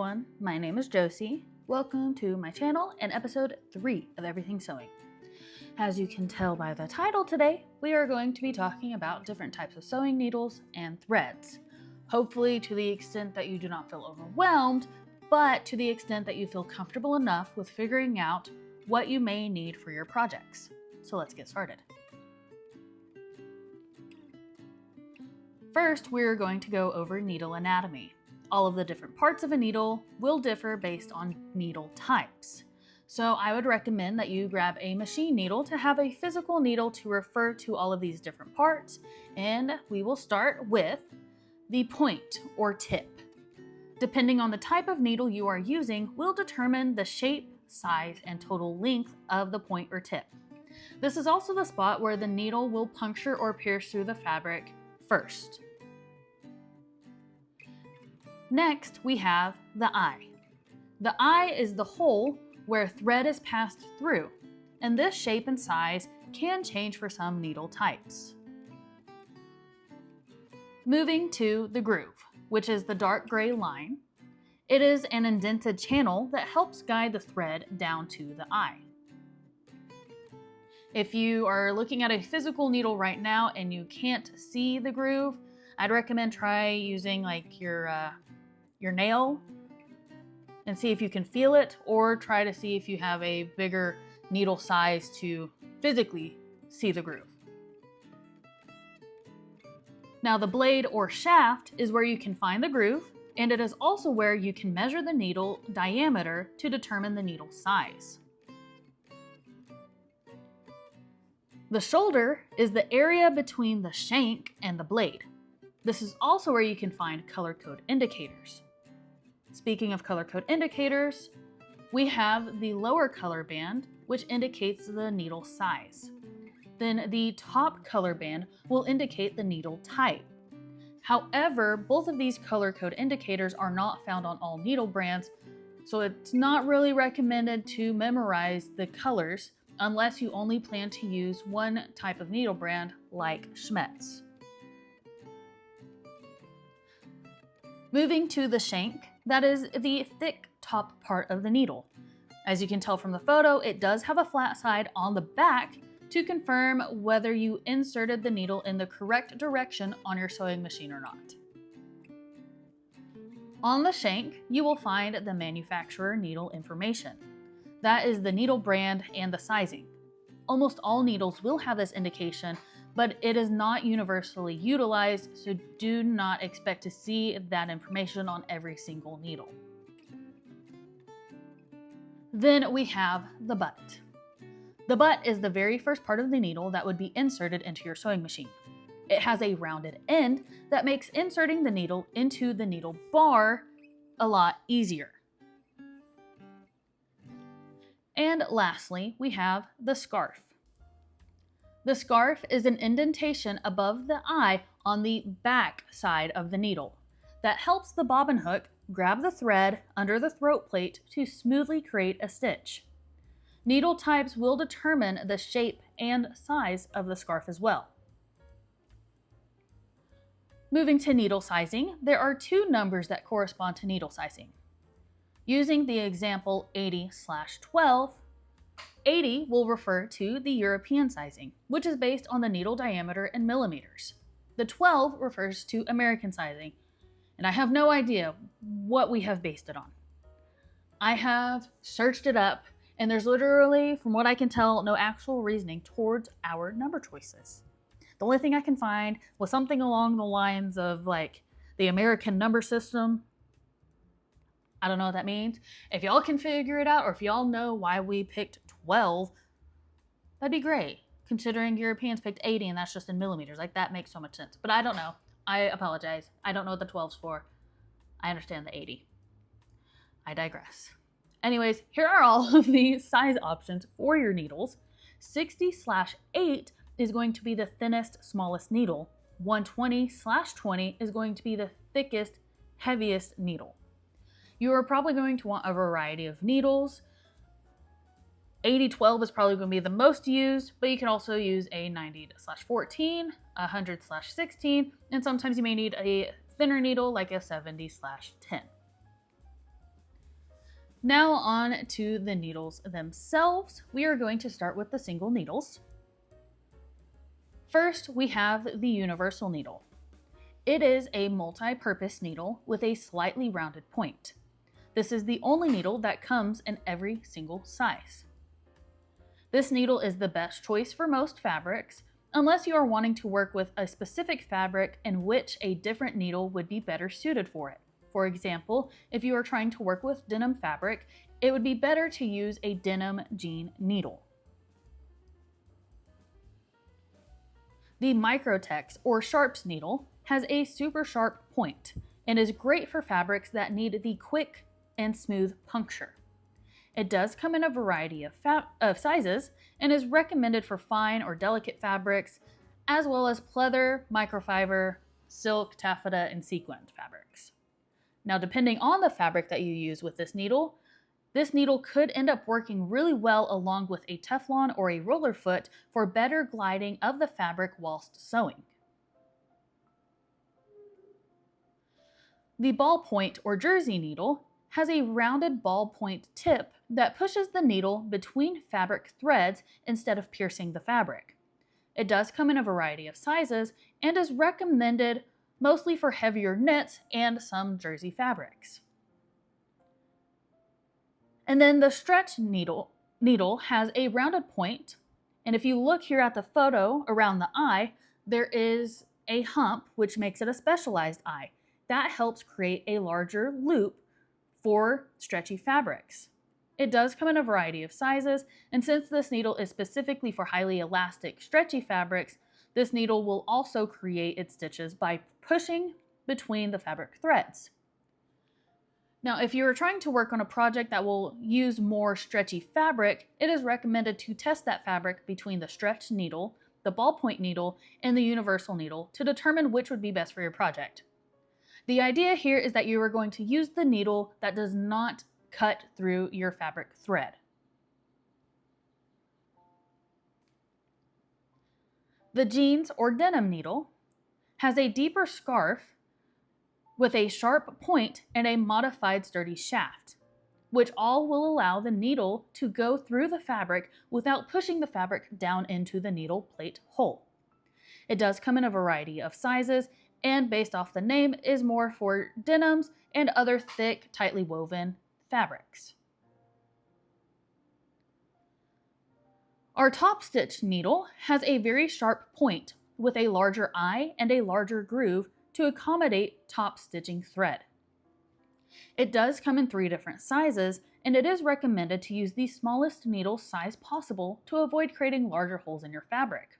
everyone, my name is Josie. Welcome to my channel and episode 3 of Everything Sewing. As you can tell by the title today, we are going to be talking about different types of sewing needles and threads. Hopefully to the extent that you do not feel overwhelmed, but to the extent that you feel comfortable enough with figuring out what you may need for your projects. So let's get started. First, we're going to go over needle anatomy. All of the different parts of a needle will differ based on needle types. So I would recommend that you grab a machine needle to have a physical needle to refer to all of these different parts. And we will start with the point or tip. Depending on the type of needle you are using will determine the shape, size, and total length of the point or tip. This is also the spot where the needle will puncture or pierce through the fabric first. Next, we have the eye. The eye is the hole where thread is passed through, and this shape and size can change for some needle types. Moving to the groove, which is the dark gray line. It is an indented channel that helps guide the thread down to the eye. If you are looking at a physical needle right now and you can't see the groove, I'd recommend try using like your nail and see if you can feel it, or try to see if you have a bigger needle size to physically see the groove. Now the blade or shaft is where you can find the groove, and it is also where you can measure the needle diameter to determine the needle size. The shoulder is the area between the shank and the blade. This is also where you can find color code indicators. Speaking of color code indicators, we have the lower color band, which indicates the needle size. Then the top color band will indicate the needle type. However, both of these color code indicators are not found on all needle brands, so it's not really recommended to memorize the colors unless you only plan to use one type of needle brand like Schmetz. Moving to the shank, that is the thick top part of the needle. As you can tell from the photo, it does have a flat side on the back to confirm whether you inserted the needle in the correct direction on your sewing machine or not. On the shank, you will find the manufacturer needle information. That is the needle brand and the sizing. Almost all needles will have this indication, but it is not universally utilized, so do not expect to see that information on every single needle. Then we have the butt. The butt is the very first part of the needle that would be inserted into your sewing machine. It has a rounded end that makes inserting the needle into the needle bar a lot easier. And lastly, we have the scarf. The scarf is an indentation above the eye on the back side of the needle that helps the bobbin hook grab the thread under the throat plate to smoothly create a stitch. Needle types will determine the shape and size of the scarf as well. Moving to needle sizing, there are two numbers that correspond to needle sizing. Using the example 80/12, 80 will refer to the European sizing, which is based on the needle diameter in millimeters. The 12 refers to American sizing, and I have no idea what we have based it on. I have searched it up, and there's literally, from what I can tell, no actual reasoning towards our number choices. The only thing I can find was something along the lines of like the American number system. I don't know what that means. If y'all can figure it out, or if y'all know why we picked 12, that'd be great, considering Europeans picked 80 and that's just in millimeters. Like, that makes so much sense. But I don't know. I apologize. I don't know what the 12's for. I understand the 80. I digress. Anyways, here are all of the size options for your needles. 60/8 is going to be the thinnest, smallest needle. 120/20 is going to be the thickest, heaviest needle. You are probably going to want a variety of needles. 80/12 is probably going to be the most used, but you can also use a 90/14, 100/16, and sometimes you may need a thinner needle like a 70/10. Now on to the needles themselves. We are going to start with the single needles. First, we have the universal needle. It is a multi-purpose needle with a slightly rounded point. This is the only needle that comes in every single size. This needle is the best choice for most fabrics, unless you are wanting to work with a specific fabric in which a different needle would be better suited for it. For example, if you are trying to work with denim fabric, it would be better to use a denim jean needle. The Microtex or Sharps needle has a super sharp point and is great for fabrics that need the quick and smooth puncture. It does come in a variety of sizes and is recommended for fine or delicate fabrics, as well as pleather, microfiber, silk, taffeta, and sequined fabrics. Now, depending on the fabric that you use with this needle could end up working really well along with a Teflon or a roller foot for better gliding of the fabric whilst sewing. The ballpoint or Josie needle has a rounded ballpoint tip that pushes the needle between fabric threads instead of piercing the fabric. It does come in a variety of sizes and is recommended mostly for heavier knits and some jersey fabrics. And then the stretch needle has a rounded point, and if you look here at the photo around the eye, there is a hump which makes it a specialized eye. That helps create a larger loop for stretchy fabrics. It does come in a variety of sizes, and since this needle is specifically for highly elastic, stretchy fabrics, this needle will also create its stitches by pushing between the fabric threads. Now, if you are trying to work on a project that will use more stretchy fabric, it is recommended to test that fabric between the stretch needle, the ballpoint needle, and the universal needle to determine which would be best for your project. The idea here is that you are going to use the needle that does not cut through your fabric thread. The jeans or denim needle has a deeper scarf with a sharp point and a modified sturdy shaft, which all will allow the needle to go through the fabric without pushing the fabric down into the needle plate hole. It does come in a variety of sizes, and based off the name is more for denims and other thick, tightly woven fabrics. Our top stitch needle has a very sharp point with a larger eye and a larger groove to accommodate top stitching thread. It does come in 3 different sizes, and it is recommended to use the smallest needle size possible to avoid creating larger holes in your fabric.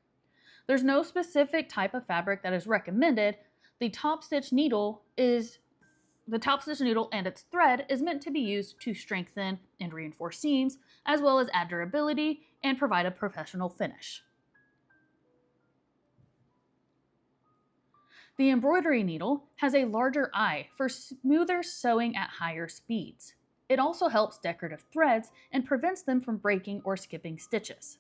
There's no specific type of fabric that is recommended. The top stitch needle and its thread is meant to be used to strengthen and reinforce seams, as well as add durability and provide a professional finish. The embroidery needle has a larger eye for smoother sewing at higher speeds. It also helps decorative threads and prevents them from breaking or skipping stitches.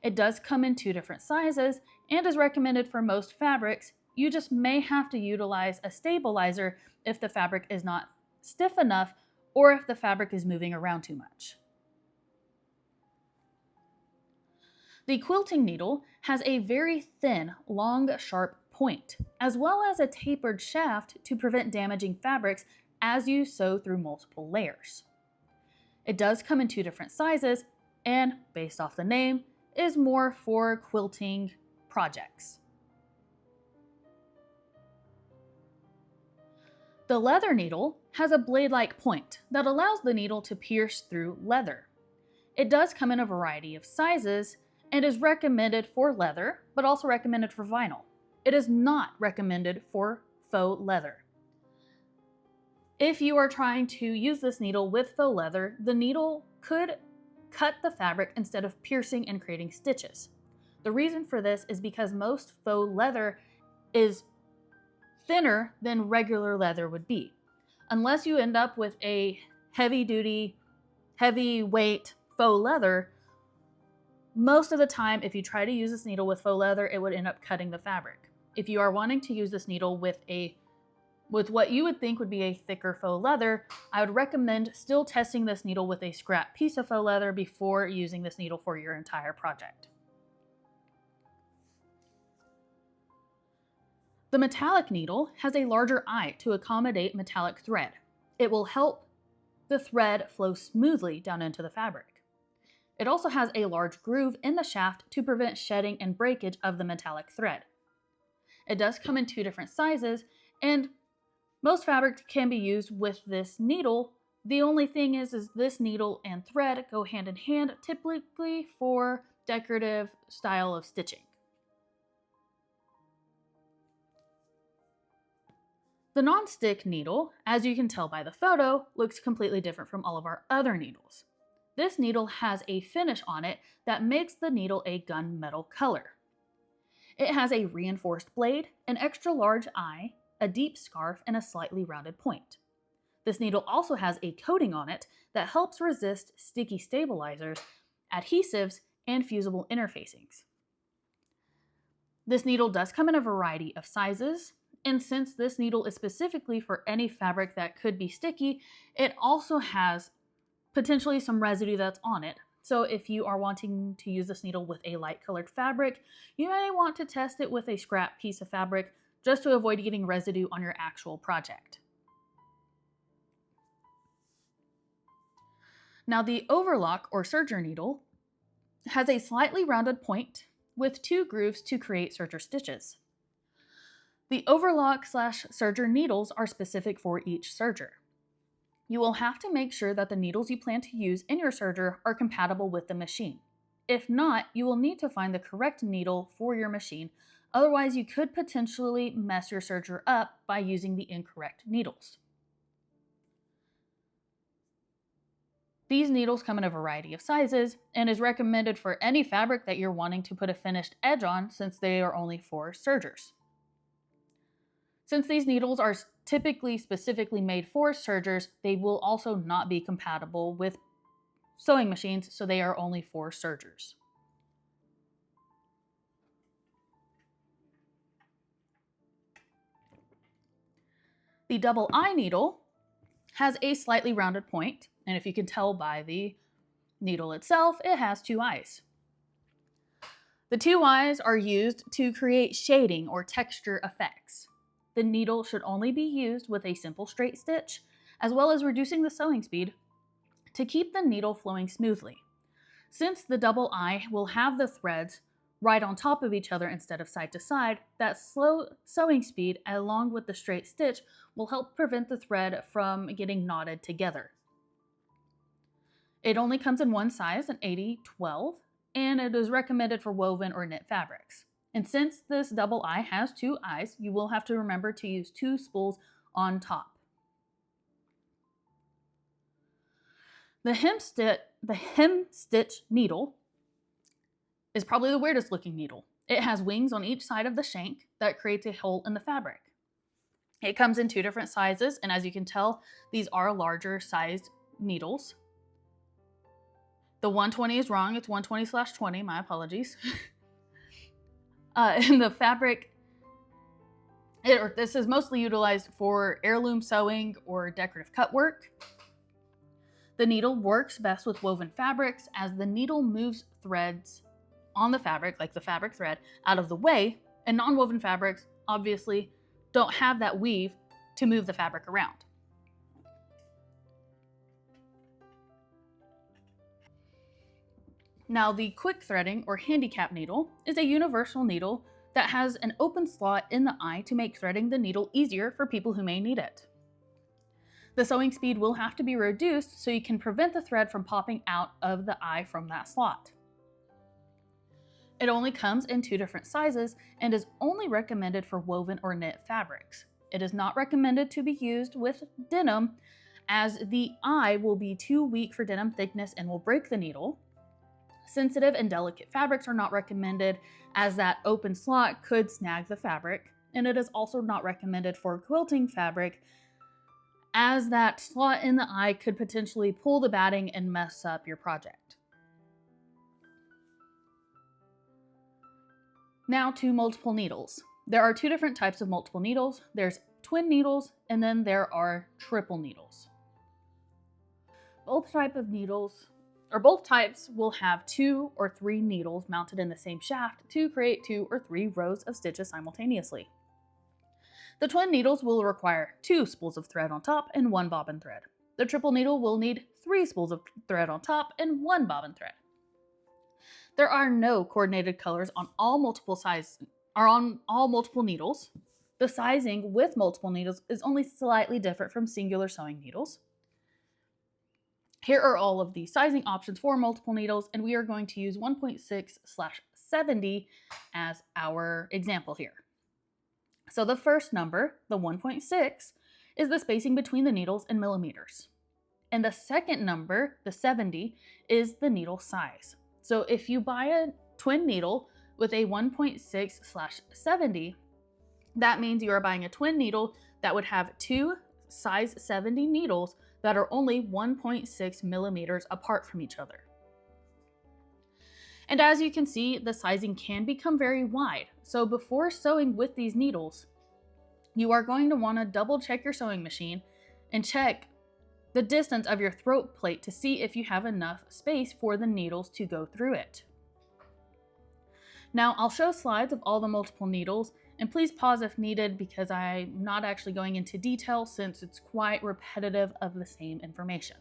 It does come in 2 different sizes and is recommended for most fabrics. You just may have to utilize a stabilizer if the fabric is not stiff enough or if the fabric is moving around too much. The quilting needle has a very thin, long, sharp point, as well as a tapered shaft to prevent damaging fabrics as you sew through multiple layers. It does come in 2 different sizes, and based off the name, is more for quilting projects. The leather needle has a blade-like point that allows the needle to pierce through leather. It does come in a variety of sizes and is recommended for leather, but also recommended for vinyl. It is not recommended for faux leather. If you are trying to use this needle with faux leather, the needle could cut the fabric instead of piercing and creating stitches. The reason for this is because most faux leather is thinner than regular leather would be. Unless you end up with a heavy-duty, heavyweight faux leather, most of the time, if you try to use this needle with faux leather, it would end up cutting the fabric. If you are wanting to use this needle with a With what you would think would be a thicker faux leather, I would recommend still testing this needle with a scrap piece of faux leather before using this needle for your entire project. The metallic needle has a larger eye to accommodate metallic thread. It will help the thread flow smoothly down into the fabric. It also has a large groove in the shaft to prevent shedding and breakage of the metallic thread. It does come in 2 different sizes, and most fabric can be used with this needle. The only thing is this needle and thread go hand in hand, typically for decorative style of stitching. The non-stick needle, as you can tell by the photo, looks completely different from all of our other needles. This needle has a finish on it that makes the needle a gunmetal color. It has a reinforced blade, an extra large eye, a deep scarf, and a slightly rounded point. This needle also has a coating on it that helps resist sticky stabilizers, adhesives, and fusible interfacings. This needle does come in a variety of sizes, and since this needle is specifically for any fabric that could be sticky, it also has potentially some residue that's on it. So if you are wanting to use this needle with a light colored fabric, you may want to test it with a scrap piece of fabric just to avoid getting residue on your actual project. Now the overlock or serger needle has a slightly rounded point with 2 grooves to create serger stitches. The overlock/serger needles are specific for each serger. You will have to make sure that the needles you plan to use in your serger are compatible with the machine. If not, you will need to find the correct needle for your machine, otherwise you could potentially mess your serger up by using the incorrect needles. These needles come in a variety of sizes and is recommended for any fabric that you're wanting to put a finished edge on, since they are only for sergers. Since these needles are typically specifically made for sergers, they will also not be compatible with sewing machines, so they are only for sergers. The double eye needle has a slightly rounded point, and if you can tell by the needle itself, it has 2 eyes. The 2 eyes are used to create shading or texture effects. The needle should only be used with a simple straight stitch, as well as reducing the sewing speed to keep the needle flowing smoothly. Since the double eye will have the threads right on top of each other instead of side to side, that slow sewing speed along with the straight stitch will help prevent the thread from getting knotted together. It only comes in 1 size, an 80/12, and it is recommended for woven or knit fabrics. And since this double eye has 2 eyes, you will have to remember to use 2 spools on top. The hem stitch needle is probably the weirdest looking needle. It has wings on each side of the shank that creates a hole in the fabric. It comes in 2 different sizes, and as you can tell, these are larger sized needles. The 120 is wrong, it's 120/20, my apologies. And the fabric, this is mostly utilized for heirloom sewing or decorative cut work. The needle works best with woven fabrics, as the needle moves threads on the fabric, like the fabric thread, out of the way, and non-woven fabrics obviously don't have that weave to move the fabric around. Now, the quick threading or handicap needle is a universal needle that has an open slot in the eye to make threading the needle easier for people who may need it. The sewing speed will have to be reduced so you can prevent the thread from popping out of the eye from that slot. It only comes in 2 different sizes and is only recommended for woven or knit fabrics. It is not recommended to be used with denim, as the eye will be too weak for denim thickness and will break the needle. Sensitive and delicate fabrics are not recommended, as that open slot could snag the fabric, and it is also not recommended for quilting fabric, as that slot in the eye could potentially pull the batting and mess up your project. Now to multiple needles. There are 2 different types of multiple needles. There's twin needles, and then there are triple needles. Both types will have 2 or 3 needles mounted in the same shaft to create 2 or 3 rows of stitches simultaneously. The twin needles will require 2 spools of thread on top and 1 bobbin thread. The triple needle will need 3 spools of thread on top and 1 bobbin thread. There are no coordinated colors on all multiple needles. The sizing with multiple needles is only slightly different from singular sewing needles. Here are all of the sizing options for multiple needles, and we are going to use 1.6/70 as our example here. So the first number, the 1.6, is the spacing between the needles in millimeters. And the second number, the 70, is the needle size. So if you buy a twin needle with a 1.6/70, that means you are buying a twin needle that would have 2 size 70 needles that are only 1.6 millimeters apart from each other. And as you can see, the sizing can become very wide. So before sewing with these needles, you are going to want to double check your sewing machine and check the distance of your throat plate to see if you have enough space for the needles to go through it. Now I'll show slides of all the multiple needles, and please pause if needed because I'm not actually going into detail since it's quite repetitive of the same information.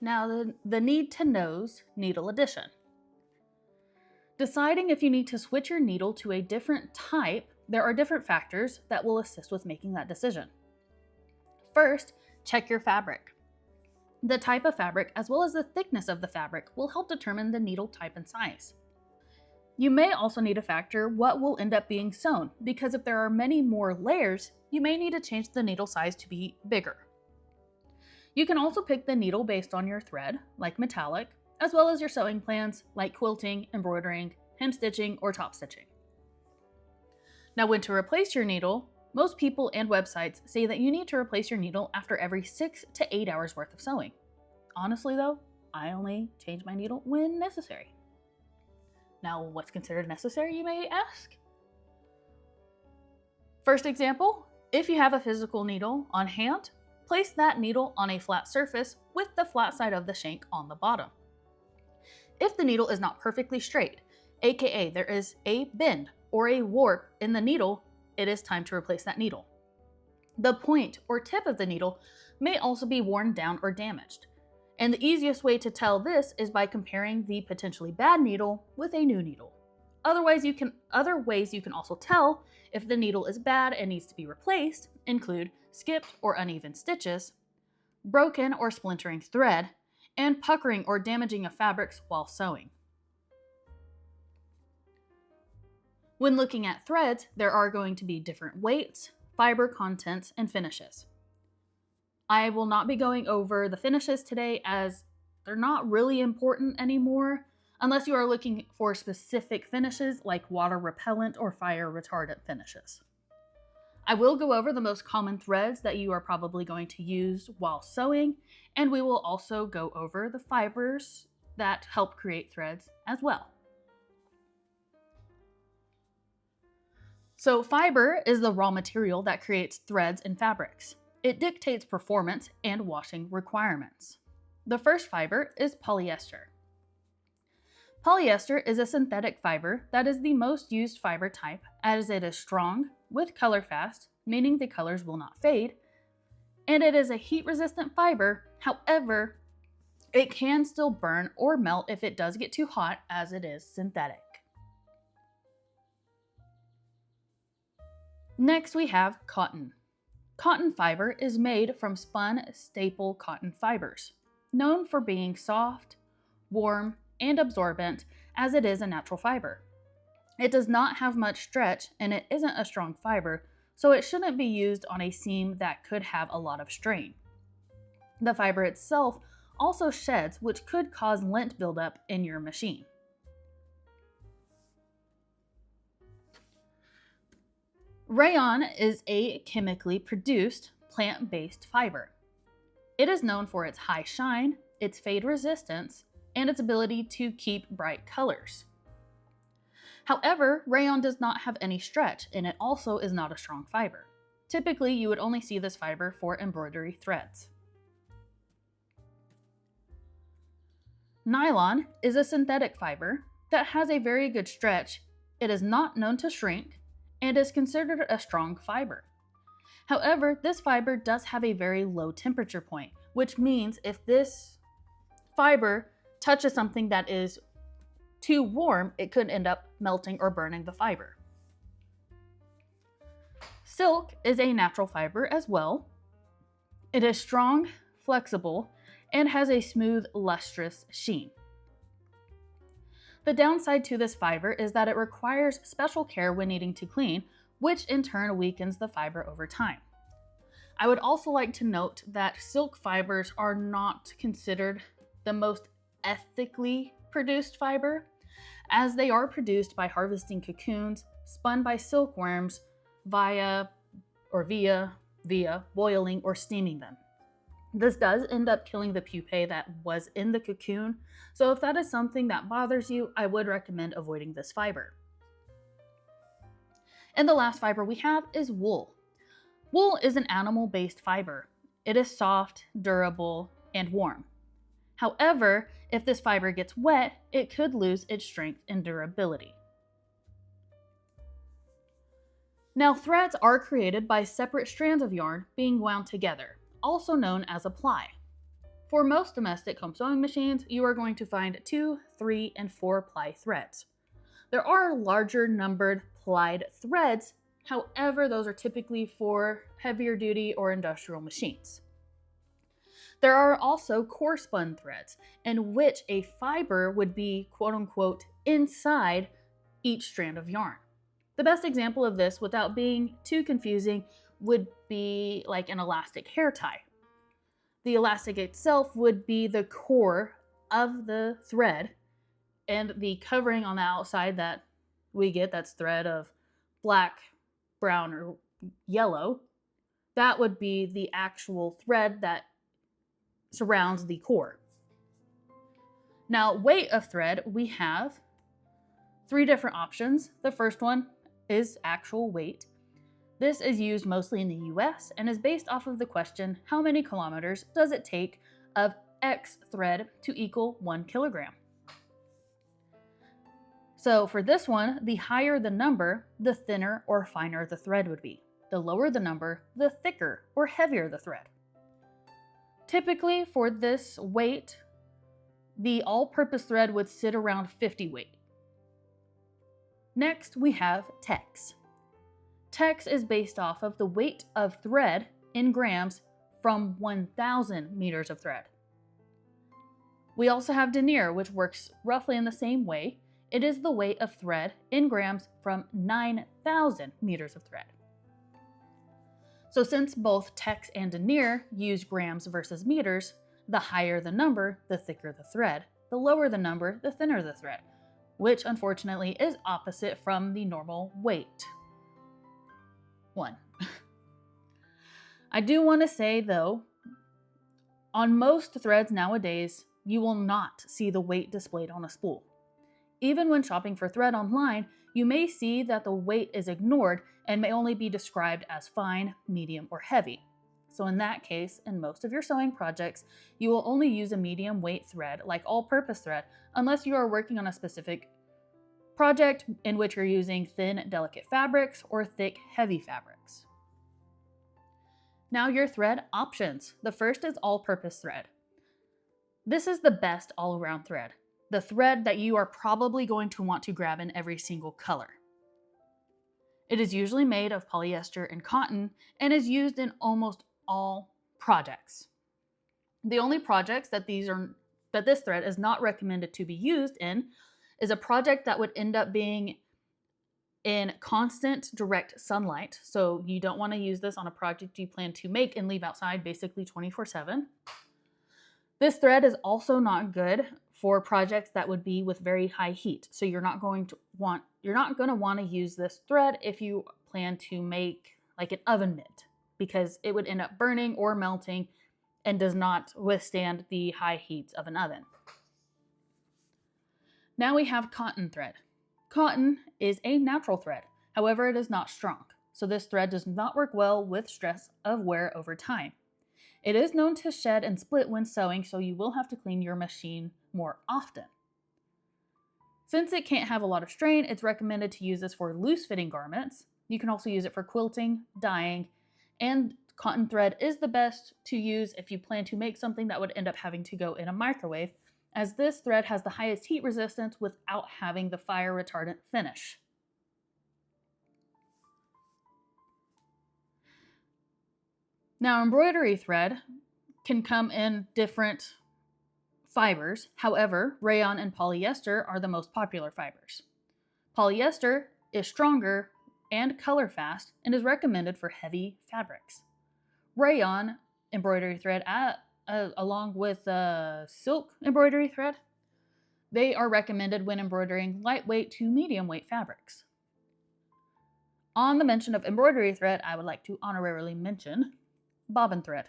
Now the need to knows needle addition. Deciding if you need to switch your needle to a different type, there are different factors that will assist with making that decision. First, check your fabric. The type of fabric as well as the thickness of the fabric will help determine the needle type and size. You may also need to factor what will end up being sewn, because if there are many more layers, you may need to change the needle size to be bigger. You can also pick the needle based on your thread, like metallic, as well as your sewing plans, like quilting, embroidering, hem stitching, or top stitching. Now, when to replace your needle, most people and websites say that you need to replace your needle after every 6 to 8 hours worth of sewing. Honestly though, I only change my needle when necessary. Now, what's considered necessary, you may ask? First example, if you have a physical needle on hand, place that needle on a flat surface with the flat side of the shank on the bottom. If the needle is not perfectly straight, aka there is a bend or a warp in the needle, it is time to replace that needle. The point or tip of the needle may also be worn down or damaged. And the easiest way to tell this is by comparing the potentially bad needle with a new needle. Other ways you can also tell if the needle is bad and needs to be replaced include skipped or uneven stitches, broken or splintering thread, and puckering or damaging of fabrics while sewing. When looking at threads, there are going to be different weights, fiber contents, and finishes. I will not be going over the finishes today as they're not really important anymore unless you are looking for specific finishes like water repellent or fire retardant finishes. I will go over the most common threads that you are probably going to use while sewing, and we will also go over the fibers that help create threads as well. So fiber is the raw material that creates threads and fabrics. It dictates performance and washing requirements. The first fiber is polyester. Polyester is a synthetic fiber that is the most used fiber type as it is strong, with color fast, meaning the colors will not fade, and it is a heat-resistant fiber. However, it can still burn or melt if it does get too hot as it is synthetic. Next we have cotton. Cotton fiber is made from spun staple cotton fibers, known for being soft, warm, and absorbent as it is a natural fiber. It does not have much stretch and it isn't a strong fiber, so it shouldn't be used on a seam that could have a lot of strain. The fiber itself also sheds, which could cause lint buildup in your machine. Rayon is a chemically produced plant-based fiber. It is known for its high shine, its fade resistance, and its ability to keep bright colors. However, rayon does not have any stretch, and it also is not a strong fiber. Typically, you would only see this fiber for embroidery threads. Nylon is a synthetic fiber that has a very good stretch. It is not known to shrink and is considered a strong fiber. However, this fiber does have a very low temperature point, which means if this fiber touches something that is too warm, it could end up melting or burning the fiber. Silk is a natural fiber as well. It is strong, flexible, and has a smooth, lustrous sheen. The downside to this fiber is that it requires special care when needing to clean, which in turn weakens the fiber over time. I would also like to note that silk fibers are not considered the most ethically produced fiber, as they are produced by harvesting cocoons spun by silkworms via boiling or steaming them. This does end up killing the pupae that was in the cocoon, so if that is something that bothers you, I would recommend avoiding this fiber. And the last fiber we have is wool. Wool is an animal-based fiber. It is soft, durable, and warm. However, if this fiber gets wet, it could lose its strength and durability. Now, threads are created by separate strands of yarn being wound together, also known as a ply. For most domestic home sewing machines, you are going to find 2, 3, and 4 ply threads. There are larger numbered plied threads, however, those are typically for heavier duty or industrial machines. There are also core spun threads, in which a fiber would be quote-unquote inside each strand of yarn. The best example of this, without being too confusing, would be like an elastic hair tie. The elastic itself would be the core of the thread, and the covering on the outside that we get, that's thread of black, brown, or yellow, that would be the actual thread that surrounds the core. Now, weight of thread, we have 3 different options. The first one is actual weight. This is used mostly in the US and is based off of the question, how many kilometers does it take of X thread to equal 1 kilogram? So for this one, the higher the number, the thinner or finer the thread would be. The lower the number, the thicker or heavier the thread. Typically for this weight, the all-purpose thread would sit around 50 weight. Next, we have Tex. Tex is based off of the weight of thread in grams from 1,000 meters of thread. We also have denier, which works roughly in the same way. It is the weight of thread in grams from 9,000 meters of thread. So since both Tex and denier use grams versus meters, the higher the number, the thicker the thread. The lower the number, the thinner the thread, which unfortunately is opposite from the normal weight one. I do want to say though, on most threads nowadays, you will not see the weight displayed on a spool. Even when shopping for thread online, you may see that the weight is ignored and may only be described as fine, medium, or heavy. So in that case, in most of your sewing projects, you will only use a medium weight thread like all-purpose thread unless you are working on a specific project in which you're using thin, delicate fabrics or thick, heavy fabrics. Now your thread options. The first is all-purpose thread. This is the best all-around thread. The thread that you are probably going to want to grab in every single color. It is usually made of polyester and cotton and is used in almost all projects. The only projects that these are that this thread is not recommended to be used in is a project that would end up being in constant direct sunlight. So you don't want to use this on a project you plan to make and leave outside basically 24/7. This thread is also not good for projects that would be with very high heat. So you're not going to want to use this thread if you plan to make like an oven mitt, because it would end up burning or melting and does not withstand the high heats of an oven. Now we have cotton thread. Cotton is a natural thread. However, it is not strong. So this thread does not work well with stress of wear over time. It is known to shed and split when sewing, so you will have to clean your machine more often. Since it can't have a lot of strain, it's recommended to use this for loose-fitting garments. You can also use it for quilting, dyeing, and cotton thread is the best to use if you plan to make something that would end up having to go in a microwave, as this thread has the highest heat resistance without having the fire retardant finish. Now, embroidery thread can come in different fibers. However, rayon and polyester are the most popular fibers. Polyester is stronger and color fast and is recommended for heavy fabrics. Rayon embroidery thread, along with silk embroidery thread, they are recommended when embroidering lightweight to medium weight fabrics. On the mention of embroidery thread, I would like to honorarily mention bobbin thread.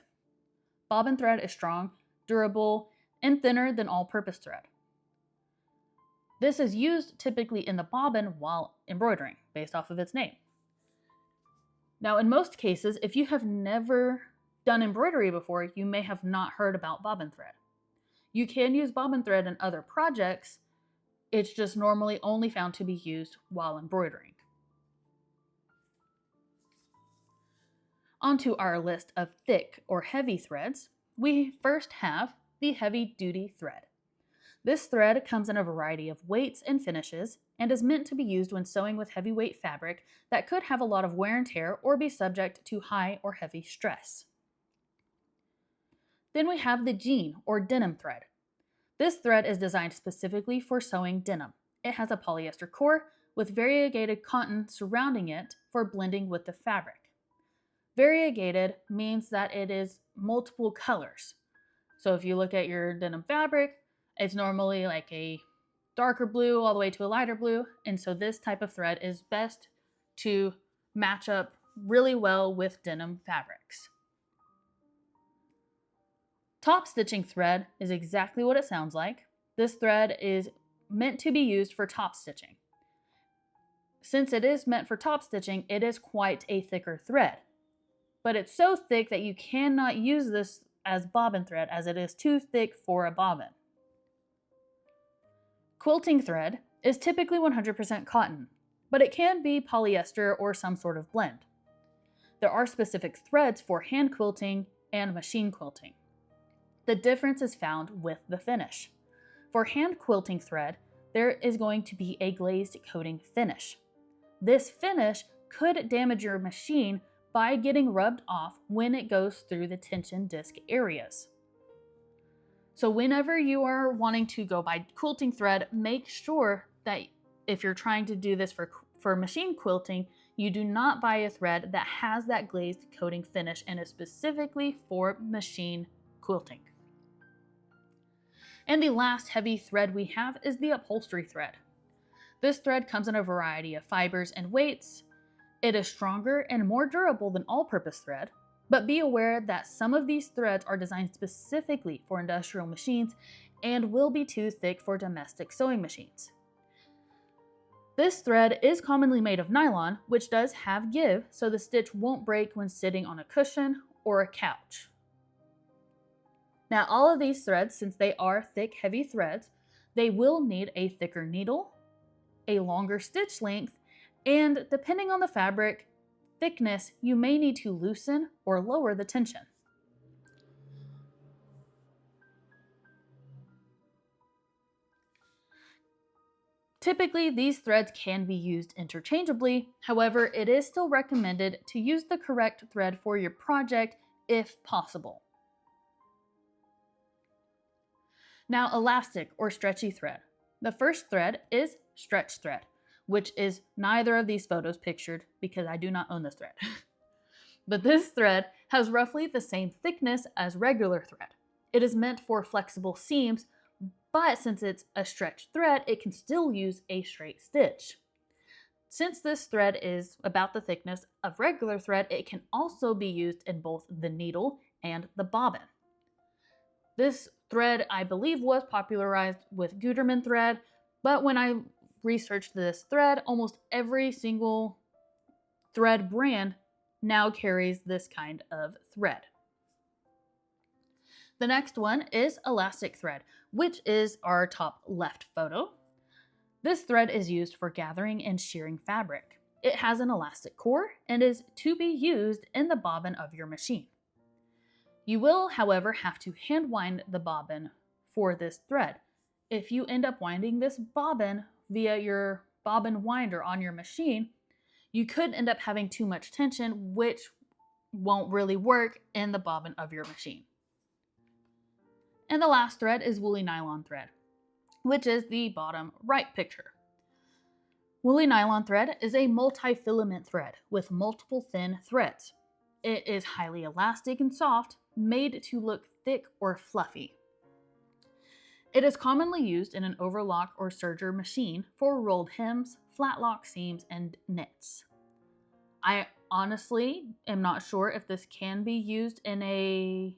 Bobbin thread is strong, durable, and thinner than all-purpose thread. This is used typically in the bobbin while embroidering, based off of its name. Now, in most cases, if you have never done embroidery before, you may have not heard about bobbin thread. You can use bobbin thread in other projects. It's just normally only found to be used while embroidering. Onto our list of thick or heavy threads, we first have the heavy-duty thread. This thread comes in a variety of weights and finishes and is meant to be used when sewing with heavyweight fabric that could have a lot of wear and tear or be subject to high or heavy stress. Then we have the jean or denim thread. This thread is designed specifically for sewing denim. It has a polyester core with variegated cotton surrounding it for blending with the fabric. Variegated means that it is multiple colors. So if you look at your denim fabric, it's normally like a darker blue all the way to a lighter blue. And so this type of thread is best to match up really well with denim fabrics. Top stitching thread is exactly what it sounds like. This thread is meant to be used for top stitching. Since it is meant for top stitching, it is quite a thicker thread. But it's so thick that you cannot use this as bobbin thread, as it is too thick for a bobbin. Quilting thread is typically 100% cotton, but it can be polyester or some sort of blend. There are specific threads for hand quilting and machine quilting. The difference is found with the finish. For hand quilting thread, there is going to be a glazed coating finish. This finish could damage your machine by getting rubbed off when it goes through the tension disc areas. So whenever you are wanting to go buy quilting thread, make sure that if you're trying to do this for machine quilting, you do not buy a thread that has that glazed coating finish and is specifically for machine quilting. And the last heavy thread we have is the upholstery thread. This thread comes in a variety of fibers and weights. It is stronger and more durable than all-purpose thread, but be aware that some of these threads are designed specifically for industrial machines and will be too thick for domestic sewing machines. This thread is commonly made of nylon, which does have give, so the stitch won't break when sitting on a cushion or a couch. Now, all of these threads, since they are thick, heavy threads, they will need a thicker needle, a longer stitch length, and depending on the fabric thickness, you may need to loosen or lower the tension. Typically, these threads can be used interchangeably. However, it is still recommended to use the correct thread for your project if possible. Now, elastic or stretchy thread. The first thread is stretch thread, which is neither of these photos pictured because I do not own this thread. But this thread has roughly the same thickness as regular thread. It is meant for flexible seams, but since it's a stretched thread, it can still use a straight stitch. Since this thread is about the thickness of regular thread, it can also be used in both the needle and the bobbin. This thread, I believe, was popularized with Gutermann thread, but when I researched this thread, almost every single thread brand now carries this kind of thread. The next one is elastic thread, which is our top left photo. This thread is used for gathering and shearing fabric. It has an elastic core and is to be used in the bobbin of your machine. You will, however, have to hand wind the bobbin for this thread. If you end up winding this bobbin via your bobbin winder on your machine, you could end up having too much tension, which won't really work in the bobbin of your machine. And the last thread is woolly nylon thread, which is the bottom right picture. Woolly nylon thread is a multi-filament thread with multiple thin threads. It is highly elastic and soft, made to look thick or fluffy. It is commonly used in an overlock or serger machine for rolled hems, flat lock seams, and knits. I honestly am not sure if this can be used in a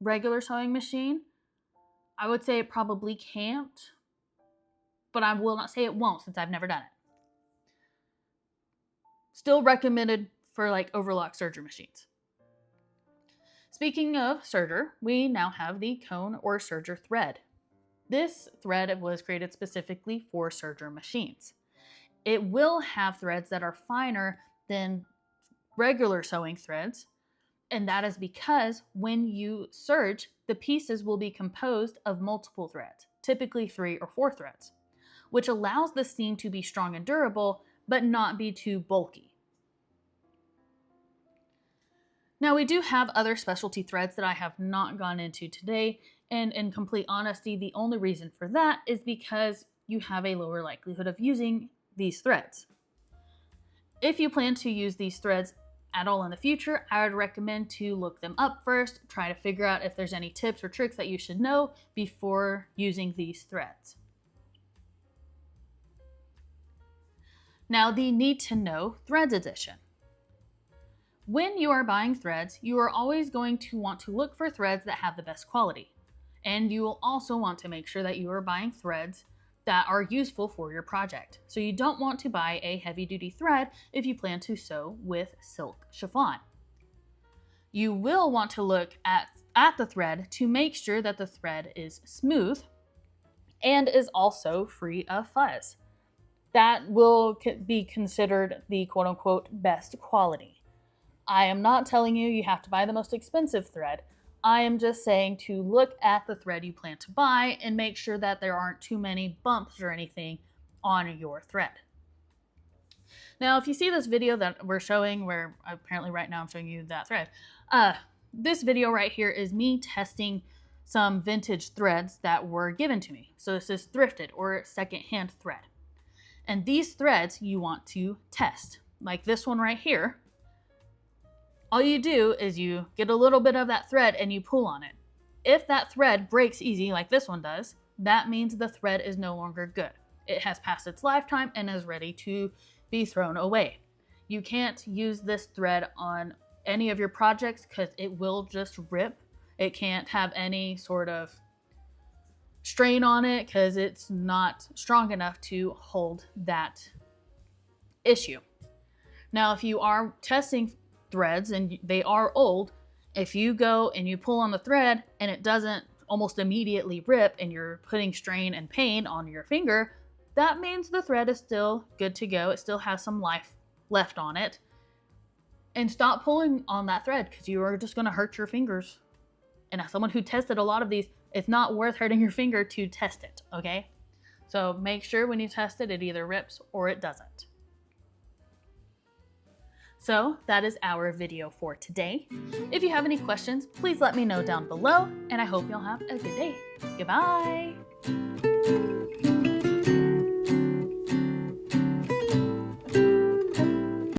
regular sewing machine. I would say it probably can't, but I will not say it won't since I've never done it. Still recommended for like overlock serger machines. Speaking of serger, we now have the cone or serger thread. This thread was created specifically for serger machines. It will have threads that are finer than regular sewing threads, and that is because when you serge, the pieces will be composed of multiple threads, typically 3 or 4 threads, which allows the seam to be strong and durable, but not be too bulky. Now, we do have other specialty threads that I have not gone into today, and in complete honesty, the only reason for that is because you have a lower likelihood of using these threads. If you plan to use these threads at all in the future, I would recommend to look them up first, try to figure out if there's any tips or tricks that you should know before using these threads. Now, the need to know threads edition. When you are buying threads, you are always going to want to look for threads that have the best quality. And you will also want to make sure that you are buying threads that are useful for your project. So you don't want to buy a heavy-duty thread if you plan to sew with silk chiffon. You will want to look at the thread to make sure that the thread is smooth and is also free of fuzz. That will be considered the quote-unquote best quality. I am not telling you you have to buy the most expensive thread. I am just saying to look at the thread you plan to buy and make sure that there aren't too many bumps or anything on your thread. Now, if you see this video that we're showing, where apparently right now I'm showing you that thread, this video right here is me testing some vintage threads that were given to me. So this is thrifted or secondhand thread. And these threads you want to test. Like this one right here. All you do is you get a little bit of that thread and you pull on it. If that thread breaks easy like this one does, that means the thread is no longer good. It has passed its lifetime and is ready to be thrown away. You can't use this thread on any of your projects because it will just rip. It can't have any sort of strain on it because it's not strong enough to hold that issue. Now, if you are testing threads and they are old, if you go and you pull on the thread and it doesn't almost immediately rip and you're putting strain and pain on your finger, that means the thread is still good to go. It still has some life left on it. And stop pulling on that thread because you are just going to hurt your fingers. And as someone who tested a lot of these, it's not worth hurting your finger to test it, okay? So make sure when you test it, it either rips or it doesn't. So that is our video for today. If you have any questions, please let me know down below, and I hope you'll have a good day. Goodbye!